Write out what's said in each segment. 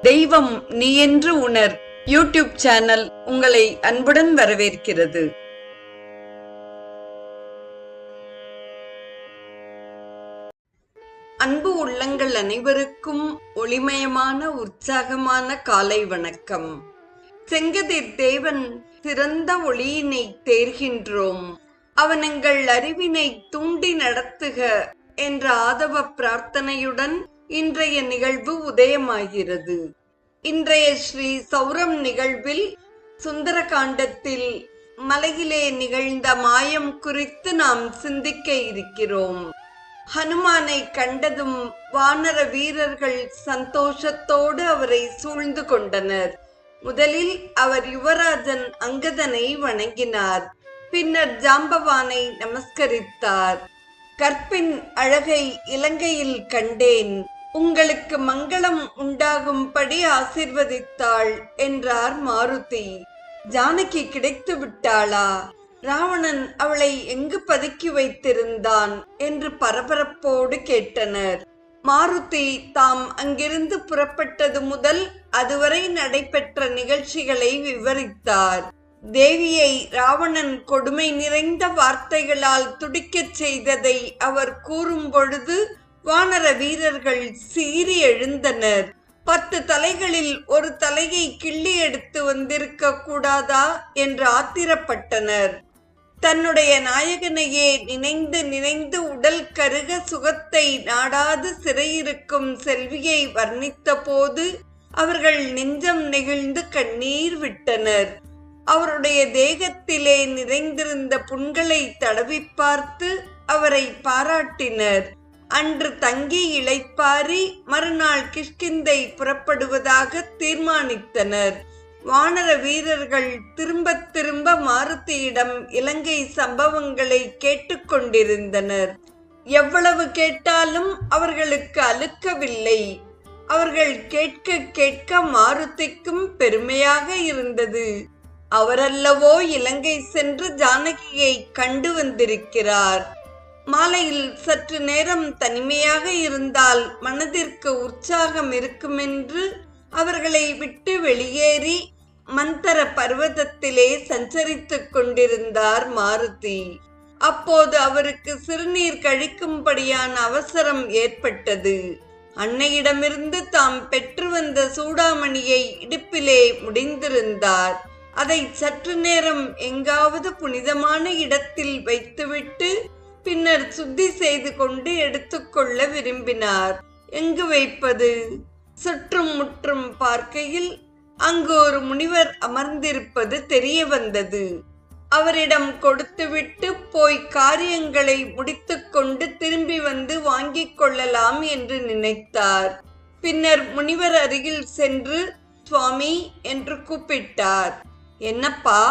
தெய்வம் நீ என்று உணர் யூடியூப் சேனல் உங்களை அன்புடன் வரவேற்கிறது. அன்பு உள்ளங்கள் அனைவருக்கும் ஒளிமயமான உற்சாகமான காலை வணக்கம். செங்கதிர் தேவன் சிறந்த ஒளியினை தேர்கின்றோம், அவன் எங்கள் அறிவினை தூண்டி நடத்துக என்ற ஆதவ பிரார்த்தனையுடன் இன்றைய நிகழ்வு உதயமாகிறது. இன்றைய ஸ்ரீ சௌரம் நிகழ்வில் சுந்தரகாண்டத்தில் மலையிலே நிகழ்ந்த மாயம் குறித்து நாம் சிந்திக்க இருக்கிறோம். ஹனுமானை கண்டதும் வானர வீரர்கள் சந்தோஷத்தோடு அவரை சூழ்ந்து கொண்டனர். முதலில் அவர் யுவராஜன் அங்கதனை வணங்கினார். பின்னர் ஜாம்பவானை நமஸ்கரித்தார். கற்பின் அழகை இலங்கையில் கண்டேன், உங்களுக்கு மங்களம் உண்டாகும்படி ஆசிர்வதித்தாள் என்றார் மாருதி. ஜானகி கிடைத்து விட்டாளா? ராவணன் அவளை எங்கு பதுக்கி வைத்திருந்தான் என்று பரபரப்போடு கேட்டனர். மாருதி தாம் அங்கிருந்து புறப்பட்டது முதல் அதுவரை நடைபெற்ற நிகழ்ச்சிகளை விவரித்தார். தேவியை ராவணன் கொடுமை நிறைந்த வார்த்தைகளால் துடிக்கச் செய்ததை அவர் கூறும் பொழுது வானர வீரர்கள் சீறி எழுந்தனர். 10 தலைகளில் ஒரு தலையை கிள்ளி எடுத்து வந்திருக்க கூடாதா என்று ஆத்திரப்பட்டனர். தன்னுடைய நாயகனையே நினைந்து நினைந்து உடல் கருக சுகத்தை நாடாது சிறையிருக்கும் செல்வியை வர்ணித்த போது அவர்கள் நெஞ்சம் நெகிழ்ந்து கண்ணீர் விட்டனர். அவருடைய தேகத்திலே நிறைந்திருந்த புண்களை தடவி பார்த்து அவரை பாராட்டினர். அன்று தங்கி இளைப்பாரி மறுநாள் கிஷ்கிந்தை புறப்படுவதாக தீர்மானித்தனர். வானர வீரர்கள் திரும்ப திரும்ப மாருதியிடம் இலங்கை சம்பவங்களை கேட்டுக்கொண்டிருந்தனர். எவ்வளவு கேட்டாலும் அவர்களுக்கு அலுக்கவில்லை. அவர்கள் கேட்க கேட்க மாருதிக்கும் பெருமையாக இருந்தது. அவரல்லவோ இலங்கை சென்று ஜானகியை கண்டு வந்திருக்கிறார். மாலையில் சற்று நேரம் தனிமையாக இருந்தால் மனதிற்கு உற்சாகம் இருக்குமென்று அவர்களை விட்டு வெளியேறி மந்தர பர்வதத்திலே சஞ்சரித்துக் கொண்டிருந்தார் மாருதி. அப்போது அவருக்கு சிறுநீர் கழிக்கும்படியான அவசரம் ஏற்பட்டது. அன்னையிடமிருந்து தாம் பெற்று வந்த சூடாமணியை இடுப்பிலே முடிந்திருந்தார். அதை சற்று நேரம் எங்காவது புனிதமான இடத்தில் வைத்துவிட்டு பின்னர் சுத்தி செய்து கொண்டு எடுத்துக்கொள்ள விரும்பினார். எங்கு வைப்பது? சுற்றும் முற்றும் பார்க்கையில் அங்கு ஒரு முனிவர் அமர்ந்திருப்பது தெரிய வந்தது. அவரிடம் கொடுத்துவிட்டு போய் காரியங்களை முடித்துக்கொண்டு திரும்பி வந்து வாங்கிக் கொள்ளலாம் என்று நினைத்தார். பின்னர் முனிவர் அருகில் சென்று சுவாமி என்று கூப்பிட்டார். என்னப்பா,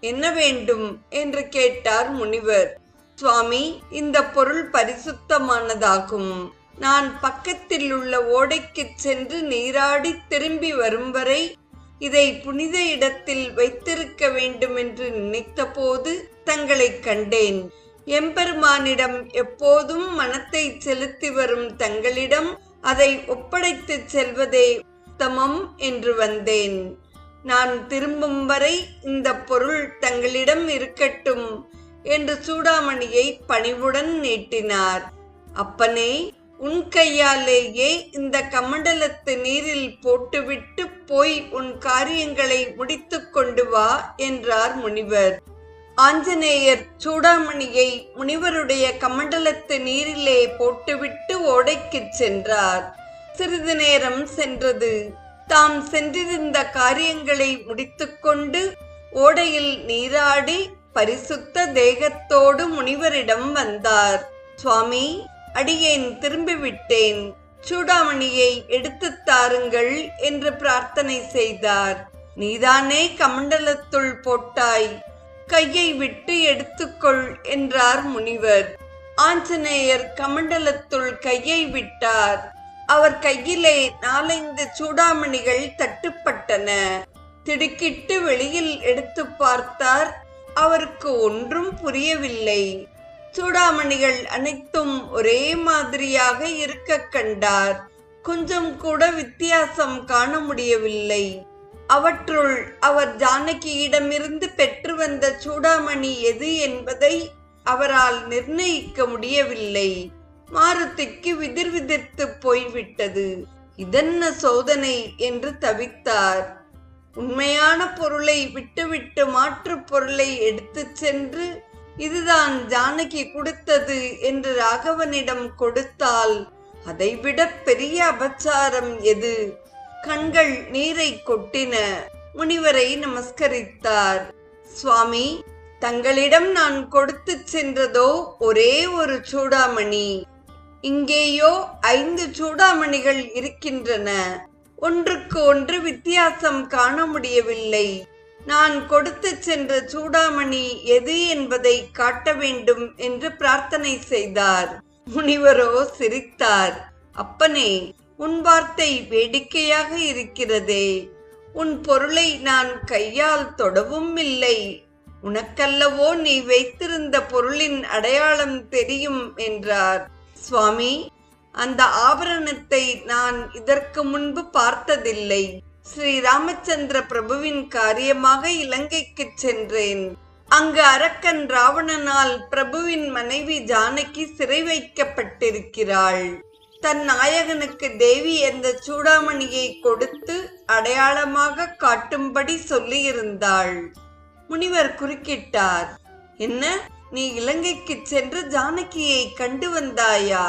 என்ன வேண்டும் என்று கேட்டார் முனிவர். சுவாமி, இந்த பொருள் பரிசுத்தமானதாகும். நான் பக்கத்தில் உள்ள ஓடைக்கு சென்று நீராடி திரும்பி வரும் வரை இதை புனித இடத்தில் வைத்திருக்க வேண்டும் என்று நினைத்த போது தங்களை கண்டேன். எம்பெருமானிடம் எப்போதும் மனத்தை செலுத்தி வரும் தங்களிடம் அதை ஒப்படைத்து செல்வதே உத்தமம் என்று வந்தேன். நான் திரும்பும் வரை இந்த பொருள் தங்களிடம் இருக்கட்டும் என்று சூடாமணியை பணிவுடன் நீட்டினார். அப்பனே, உன் கையாலேயே இந்த கமண்டலத்து நீரில் போட்டுவிட்டு போய் உன் காரியங்களை முடித்து கொண்டு வா என்றார் முனிவர். ஆஞ்சநேயர் சூடாமணியை முனிவருடைய கமண்டலத்து நீரிலே போட்டுவிட்டு ஓடைக்கு சென்றார். சிறிது நேரம் சென்றது. தாம் சென்றிருந்த காரியங்களை முடித்துக்கொண்டு ஓடையில் நீராடி பரிசுத்த தேகத்தோடு முனிவரிடம் வந்தார். சுவாமி, அடியேன் திரும்பிவிட்டேன், சூடாமணியை எடுத்து தாருங்கள் என்று பிரார்த்தனை செய்தார். நீதானே கமண்டலத்துள் போட்டாய், கையை விட்டு எடுத்துக்கொள் என்றார் முனிவர். ஆஞ்சநேயர் கமண்டலத்துள் கையை விட்டார். அவர் கையிலே 4-5 சூடாமணிகள் தட்டுப்பட்டன. திடுக்கிட்டு வெளியில் எடுத்து பார்த்தார். அவருக்கு ஒன்றும் புரியவில்லை. சூடாமணிகள் அனைத்தும் ஒரே மாதிரியாக இருக்க கண்டார். கொஞ்சம் கூட வித்தியாசம் காண முடியவில்லை. அவற்றுள் அவர் ஜானகியிடமிருந்து பெற்று வந்த சூடாமணி எது என்பதை அவரால் நிர்ணயிக்க முடியவில்லை. மாருதிக்கு விதிர்விதிர்த்து போய்விட்டது. இதென்ன சோதனை என்று தவித்தார். உண்மையான பொருளை விட்டுவிட்டு மாற்று பொருளை எடுத்து சென்று இதுதான் ஜானகி கொடுத்தது என்று ராகவனிடம் கொடுத்தால் அதைவிட பெரிய அபச்சாரம் எது? கண்கள் நீரை கொட்டின. முனிவரை நமஸ்கரித்தார். சுவாமி, தங்களிடம் நான் கொடுத்து சென்றதோ ஒரே ஒரு சூடாமணி. இங்கேயோ 5 சூடாமணிகள் இருக்கின்றன. ஒன்றுக்கு ஒன்று வித்தியாசம் காண முடியவில்லை. நான் கொடுத்து சென்ற சூடாமணி எது என்பதை காட்ட வேண்டும் என்று பிரார்த்தனை செய்தார். முனிவரோ சிரித்தார். அப்பனே, உன் வார்த்தை வேடிக்கையாக இருக்கிறதே. உன் பொருளை நான் கையால் தொடவும் இல்லை. உனக்கல்லவோ நீ வைத்திருந்த பொருளின் அடையாளம் தெரியும் என்றார். சுவாமி, அந்த ஆபரணத்தை நான் இதற்கு முன்பு பார்த்ததில்லை. ஸ்ரீ ராமச்சந்திர பிரபுவின் காரியமாக இலங்கைக்கு சென்றேன். அங்கு அரக்கன் ராவணனால் பிரபுவின் மனைவி ஜானகி சிறை வைக்கப்பட்டிருக்கிறாள். தன் நாயகனுக்கு தேவி அந்த சூடாமணியை கொடுத்து அடையாளமாக காட்டும்படி சொல்லியிருந்தாள். முனிவர் குறுக்கிட்டார். என்ன, நீ இலங்கைக்கு சென்று ஜானகியை கண்டு வந்தாயா?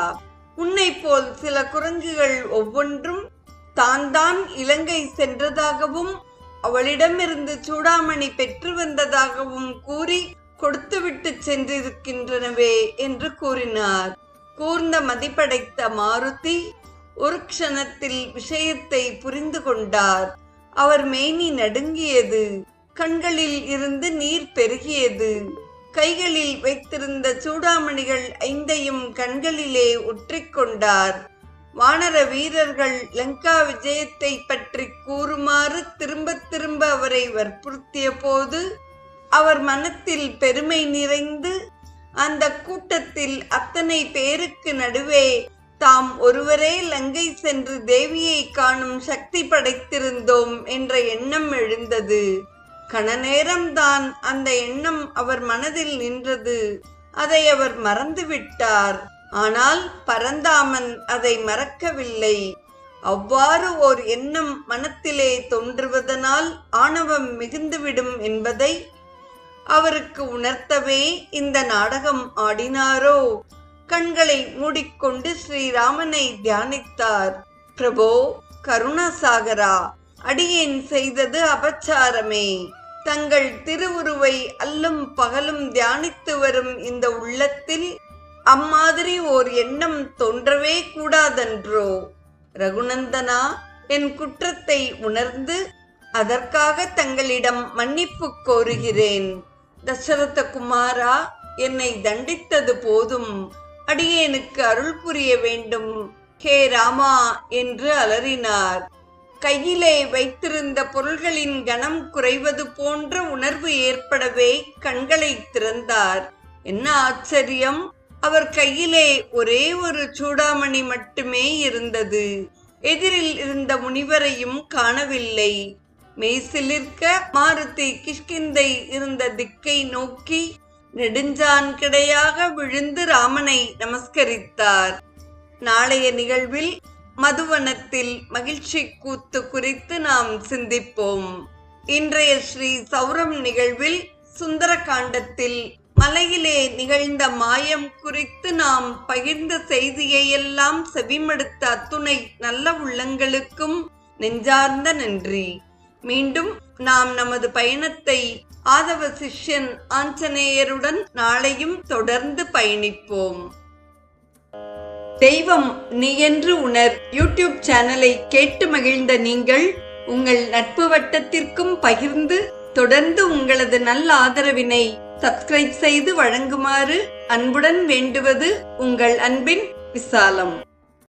உன்னை போல் சில குரங்குகள் ஒவ்வொன்றும் தான் இலங்கை சென்றதாகவும் அவளிடமிருந்து சூடாமணி பெற்று வந்ததாகவும் கூறி கொடுத்துவிட்டு சென்றிருக்கின்றனவே என்று கூறினார். கூர்ந்த மதிப்படைத்த மாருதி ஒரு க்ஷணத்தில் விஷயத்தை புரிந்து கொண்டார். அவர் மேனி நடுங்கியது. கண்களில் இருந்து நீர் பெருகியது. கைகளில் வைத்திருந்த சூடாமணிகள் 5ஐயும் கண்களிலே ஒற்றிக்கொண்டார். வானர வீரர்கள் லங்கா விஜயத்தை பற்றி கூறுமாறு திரும்ப திரும்ப அவரை வற்புறுத்திய போது அவர் மனத்தில் பெருமை நிறைந்து அந்த கூட்டத்தில் அத்தனை பேருக்கு நடுவே தாம் ஒருவரே லங்கை சென்று தேவியை காணும் சக்தி படைத்திருந்தோம் என்ற எண்ணம் எழுந்தது. கணநேரம்தான் அந்த எண்ணம் அவர் மனதில் நின்றது. அதை அவர் மறந்துவிட்டார். ஆனால் பரந்தாமன் அதை மறக்கவில்லை. அவ்வாறு ஓர் எண்ணம் மனத்திலே தோன்றுவதனால் ஆணவம் மிகுந்துவிடும் என்பதை அவருக்கு உணர்த்தவே இந்த நாடகம் ஆடினாரோ? கண்களை மூடிக்கொண்டு ஸ்ரீராமனை தியானித்தார். பிரபோ, கருணாசாகரா, அடியேன் செய்தது அபச்சாரமே. தங்கள் திருவுருவை அல்லும் பகலும் தியானித்து வரும் இந்த உள்ளத்தில் அம்மாதிரி ஓர் எண்ணம் தோன்றவே கூடாதன்றோ? ரகுநந்தனா, என் குற்றத்தை உணர்ந்து அதற்காக தங்களிடம் மன்னிப்பு கோருகிறேன். தசரத குமாரா, என்னை தண்டித்தது போதும். அடியேனுக்கு அருள் புரிய வேண்டும். ஹே ராமா என்று அலறினார். கையிலே வைத்திருந்த பொருள்களின் கனம் குறைவது போன்ற உணர்வு ஏற்படவே கண்களை திறந்தார். என்ன ஆச்சரியம்! அவர் கையிலே ஒரே ஒரு சூடாமணி மட்டுமே இருந்தது. எதிரில் இருந்த முனிவரையும் காணவில்லை. மெய்சிலிர்க்க மாருதி கிஷ்கிந்தை இருந்த திக்கை நோக்கி நெடுஞ்சான் கிடையாக விழுந்து ராமனை நமஸ்கரித்தார். நாளைய நிகழ்வில் மதுவனத்தில் மகிழ்ச்சி கூத்து குறித்து நாம் சிந்திப்போம். இன்றைய ஸ்ரீ சௌரம் நிகழ்வில் சுந்தர காண்டத்தில் மலையிலே நிகழ்ந்த மாயம் குறித்து நாம் பகிர்ந்த செய்தியையெல்லாம் செவிமடுத்த அத்துணை நல்ல உள்ளங்களுக்கும் நெஞ்சார்ந்த நன்றி. மீண்டும் நாம் நமது பயணத்தை ஆதவ சிஷ்யன் ஆஞ்சநேயருடன் நாளையும் தொடர்ந்து பயணிப்போம். தெய்வம் நீ என்று உணர் யூடியூப் சேனலை கேட்டு மகிழ்ந்த நீங்கள் உங்கள் நட்பு வட்டத்திற்கும் பகிர்ந்து தொடர்ந்து உங்களது நல்ல ஆதரவினை சப்ஸ்கிரைப் செய்து வழங்குமாறு அன்புடன் வேண்டுவது உங்கள் அன்பின் விசாலம்.